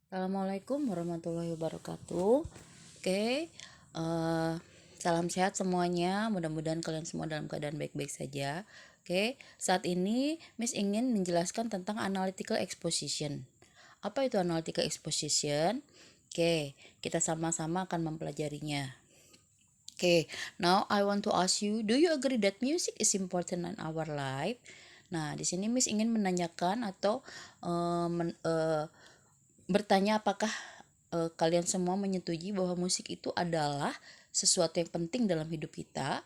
Assalamualaikum warahmatullahi wabarakatuh. Oke, salam sehat semuanya. Mudah-mudahan kalian semua dalam keadaan baik-baik saja. Oke, saat ini Miss ingin menjelaskan tentang analytical exposition. Apa itu analytical exposition? Oke, kita sama-sama akan mempelajarinya. Oke, now I want to ask you, do you agree that music is important in our life? Nah, di sini Miss ingin menanyakan atau bertanya apakah kalian semua menyetujui bahwa musik itu adalah sesuatu yang penting dalam hidup kita?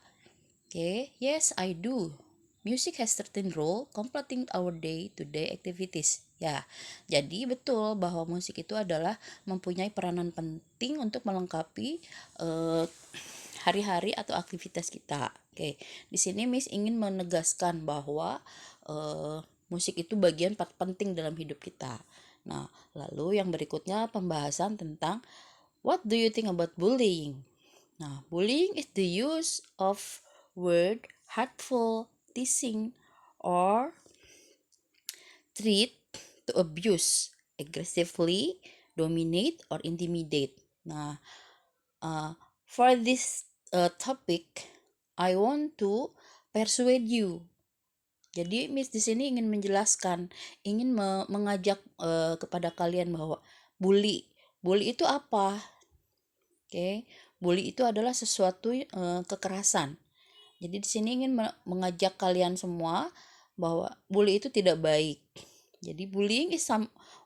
Yes, I do. Music has certain role completing our day-to-day activities. Ya, jadi betul bahwa musik itu adalah mempunyai peranan penting untuk melengkapi uh, hari-hari atau aktivitas kita. Di sini Miss ingin menegaskan bahwa musik itu bagian penting dalam hidup kita. Nah, lalu yang berikutnya pembahasan tentang what do you think about bullying? Nah, bullying is the use of word hurtful, teasing, or treat to abuse, aggressively, dominate, or intimidate. Nah, for this topic, I want to persuade you. Jadi Miss di sini ingin menjelaskan, ingin mengajak kepada kalian bahwa bully itu apa? Bully itu adalah sesuatu kekerasan. Jadi di sini ingin mengajak kalian semua bahwa bully itu tidak baik. Jadi bullying is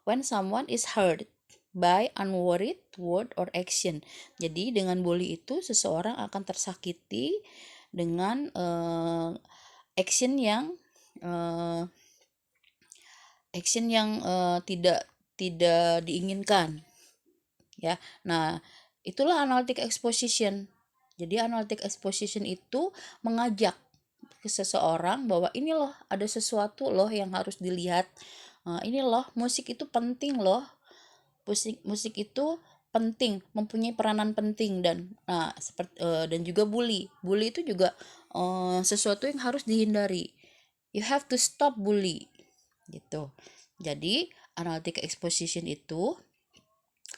when someone is hurt by unwarranted word or action. Jadi dengan bully itu seseorang akan tersakiti dengan action yang tidak diinginkan, ya. Nah, itulah analytic exposition. Jadi analytic exposition itu mengajak ke seseorang bahwa ini loh ada sesuatu loh yang harus dilihat. Ini loh musik itu penting loh. Musik itu penting, mempunyai peranan penting dan juga bully. Bully itu juga sesuatu yang harus dihindari. You have to stop bully gitu. Jadi analytic exposition itu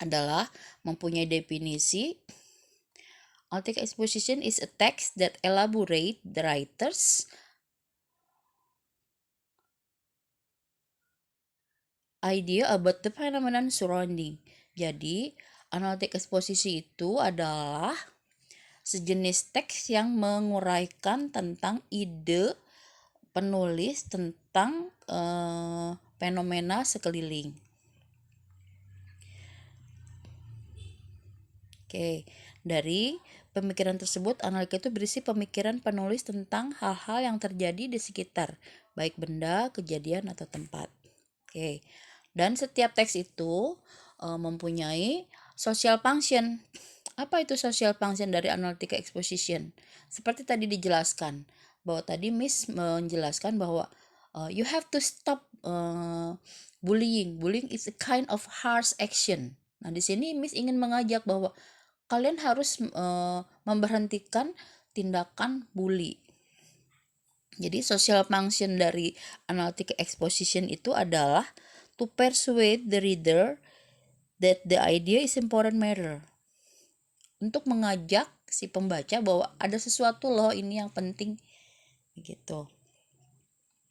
adalah mempunyai definisi. Analytic exposition is a text that elaborate the writer's idea about the phenomenon surrounding. Jadi, analytic exposition itu adalah sejenis teks yang menguraikan tentang ide penulis tentang fenomena sekeliling. Dari pemikiran tersebut, analytika itu berisi pemikiran penulis tentang hal-hal yang terjadi di sekitar, baik benda, kejadian, atau tempat. Dan setiap teks itu mempunyai social function. Apa itu social function dari analytica exposition? Seperti tadi dijelaskan, bahwa tadi Miss menjelaskan bahwa you have to stop bullying. Bullying is a kind of harsh action. Nah, di sini Miss ingin mengajak bahwa kalian harus memberhentikan tindakan bully. Jadi social function dari analytic exposition itu adalah to persuade the reader that the idea is important matter. Untuk mengajak si pembaca bahwa ada sesuatu loh ini yang penting begitu.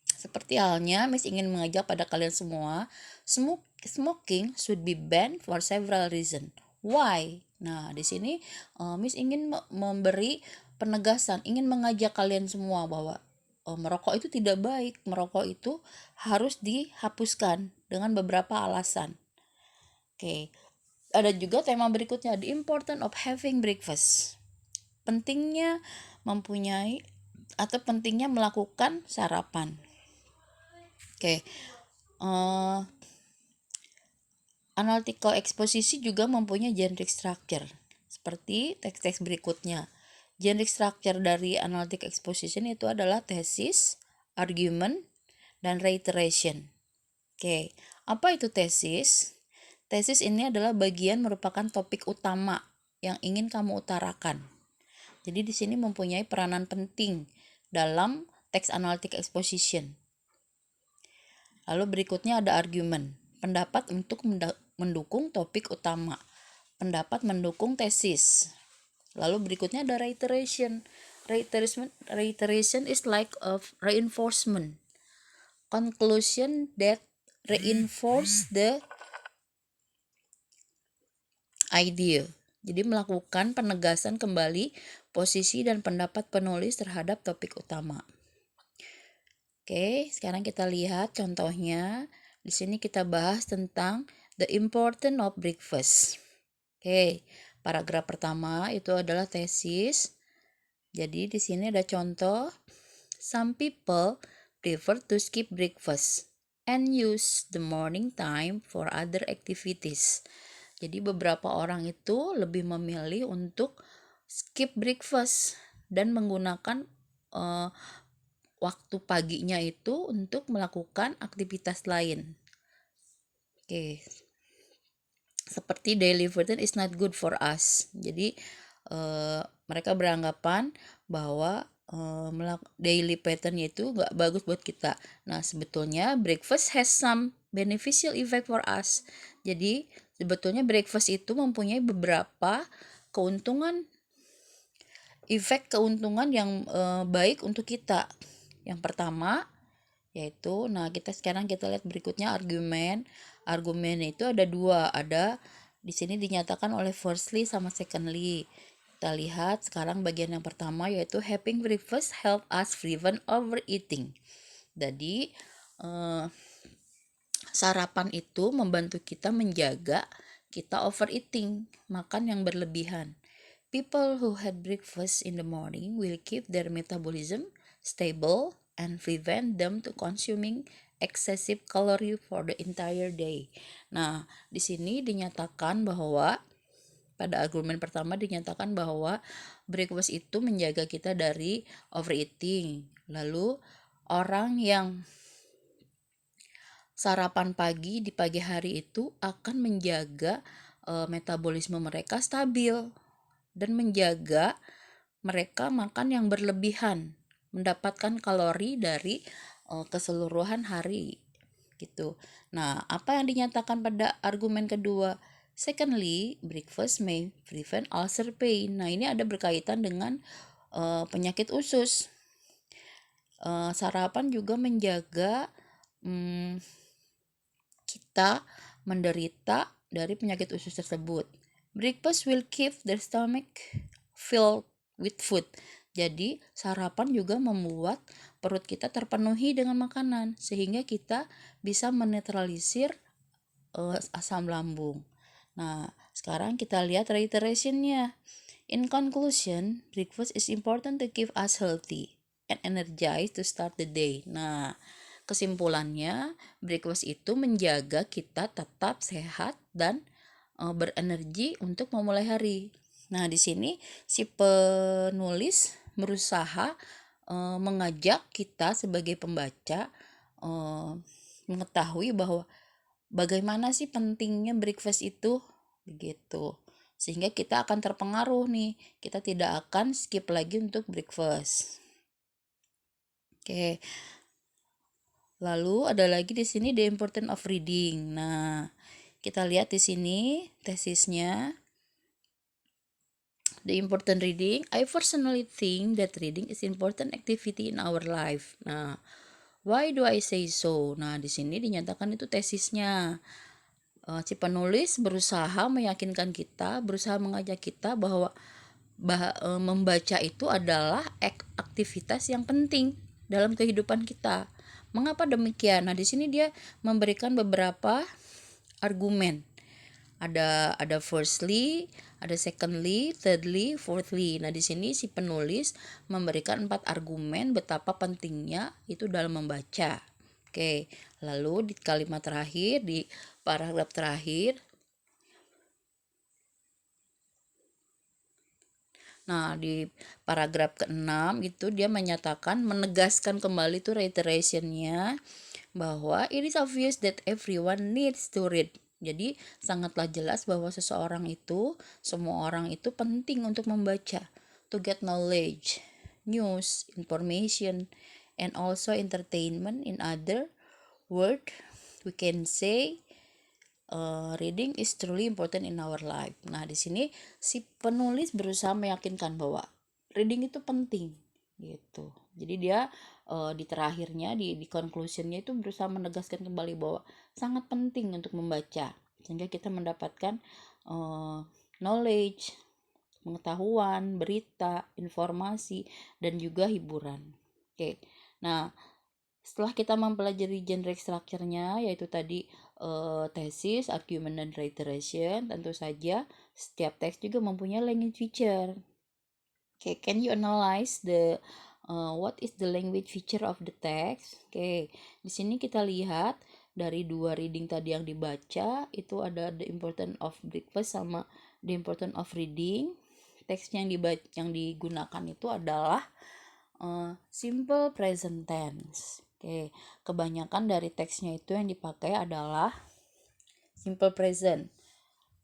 Seperti halnya Miss ingin mengajak pada kalian semua, smoking should be banned for several reasons. Why? Nah, di sini Miss ingin memberi penegasan, ingin mengajak kalian semua bahwa merokok itu tidak baik, merokok itu harus dihapuskan dengan beberapa alasan. Ada juga tema berikutnya, the importance of having breakfast. Pentingnya mempunyai atau pentingnya melakukan sarapan. Analytical exposition juga mempunyai generic structure seperti teks-teks berikutnya. Generic structure dari analytic exposition itu adalah tesis, argument, dan reiteration. Apa itu tesis? Tesis ini adalah bagian merupakan topik utama yang ingin kamu utarakan. Jadi di sini mempunyai peranan penting dalam teks analytic exposition. Lalu berikutnya ada argument, pendapat untuk mendukung topik utama. Pendapat mendukung tesis. Lalu berikutnya ada reiteration. Reiteration is like a reinforcement. Conclusion that reinforce the idea. Jadi melakukan penegasan kembali posisi dan pendapat penulis terhadap topik utama. Oke, sekarang kita lihat contohnya. Di sini kita bahas tentang the importance of breakfast. Oke, paragraf pertama itu adalah tesis. Jadi di sini ada contoh. Some people prefer to skip breakfast and use the morning time for other activities. Jadi beberapa orang itu lebih memilih untuk skip breakfast dan menggunakan waktu paginya itu untuk melakukan aktivitas lain. Oke. Seperti daily routine is not good for us. Jadi mereka beranggapan bahwa daily pattern itu nggak bagus buat kita. Nah, sebetulnya breakfast has some beneficial effect for us. Jadi sebetulnya breakfast itu mempunyai beberapa keuntungan yang baik untuk kita. Yang pertama yaitu, sekarang kita lihat berikutnya argumen. Argumen itu ada dua, ada di sini dinyatakan oleh firstly sama secondly. Kita lihat sekarang bagian yang pertama, yaitu having breakfast help us prevent overeating. Jadi sarapan itu membantu kita menjaga kita overeating, makan yang berlebihan. People who had breakfast in the morning will keep their metabolism stable and prevent them to consuming excessive calorie for the entire day. Nah, di sini dinyatakan bahwa pada argumen pertama dinyatakan bahwa breakfast itu menjaga kita dari overeating. Lalu orang yang sarapan pagi di pagi hari itu akan menjaga metabolisme mereka stabil dan menjaga mereka makan yang berlebihan, mendapatkan kalori dari keseluruhan hari gitu. Nah, apa yang dinyatakan pada argumen kedua? Secondly, breakfast may prevent ulcer pain. Nah, ini ada berkaitan dengan penyakit usus. Sarapan juga menjaga kita menderita dari penyakit usus tersebut. Breakfast will keep the stomach filled with food. Jadi sarapan juga membuat perut kita terpenuhi dengan makanan sehingga kita bisa menetralisir asam lambung. Nah, sekarang kita lihat reiterationnya. In conclusion, breakfast is important to keep us healthy and energized to start the day. Nah, kesimpulannya, breakfast itu menjaga kita tetap sehat dan berenergi untuk memulai hari. Nah, di sini si penulis berusaha mengajak kita sebagai pembaca mengetahui bahwa bagaimana sih pentingnya breakfast itu, begitu. Sehingga kita akan terpengaruh nih, kita tidak akan skip lagi untuk breakfast. Oke. Lalu ada lagi di sini the importance of reading. Nah, kita lihat di sini tesisnya. The important reading. I personally think that reading is important activity in our life. Nah, why do I say so? Nah, di sini dinyatakan itu tesisnya. Si penulis berusaha meyakinkan kita, berusaha mengajak kita bahwa membaca itu adalah aktivitas yang penting dalam kehidupan kita. Mengapa demikian? Nah, di sini dia memberikan beberapa argumen. Ada firstly, ada secondly, thirdly, fourthly. Nah, di sini si penulis memberikan 4 argumen betapa pentingnya itu dalam membaca. Oke, lalu di kalimat terakhir, di paragraf terakhir, nah di paragraf ke-6 itu dia menyatakan, menegaskan kembali tuh reiterationnya bahwa it is obvious that everyone needs to read. Jadi sangatlah jelas bahwa semua orang itu penting untuk membaca, to get knowledge, news, information, and also entertainment. In other words, we can say reading is truly important in our life. Nah, di sini si penulis berusaha meyakinkan bahwa reading itu penting gitu. Jadi dia di terakhirnya di conclusionnya itu berusaha menegaskan kembali bahwa sangat penting untuk membaca sehingga kita mendapatkan knowledge, pengetahuan, berita, informasi, dan juga hiburan. Oke. Nah, setelah kita mempelajari genre structure-nya, yaitu tadi tesis, argument, dan reiteration, tentu saja setiap teks juga mempunyai language feature. Okay, can you analyze the what is the language feature of the text? Okay, di sini kita lihat dari dua reading tadi yang dibaca, itu ada the importance of breakfast sama the importance of reading. Teks yang digunakan itu adalah simple present tense. Oke, kebanyakan dari teksnya itu yang dipakai adalah simple present,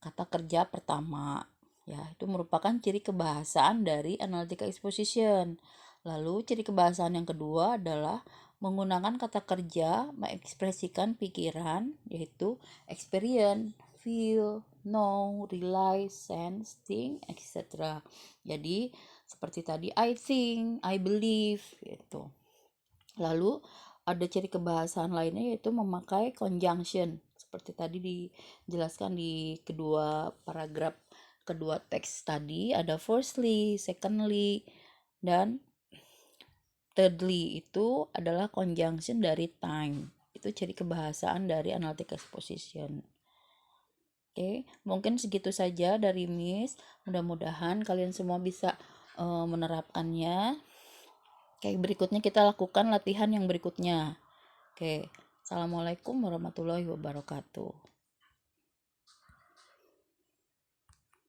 kata kerja pertama. Ya, itu merupakan ciri kebahasaan dari analytical exposition. Lalu ciri kebahasaan yang kedua adalah menggunakan kata kerja mengekspresikan pikiran, yaitu experience, feel, know, realize, sense, think, etc. Jadi seperti tadi I think, I believe gitu. Lalu ada ciri kebahasaan lainnya yaitu memakai conjunction seperti tadi dijelaskan di kedua paragraf kedua teks tadi, ada firstly, secondly, dan thirdly. Itu adalah conjunction dari time. Itu ciri kebahasaan dari analytic exposition. Oke, mungkin segitu saja dari Miss. Mudah-mudahan kalian semua bisa menerapkannya. Oke, berikutnya kita lakukan latihan yang berikutnya. Oke, Assalamualaikum warahmatullahi wabarakatuh.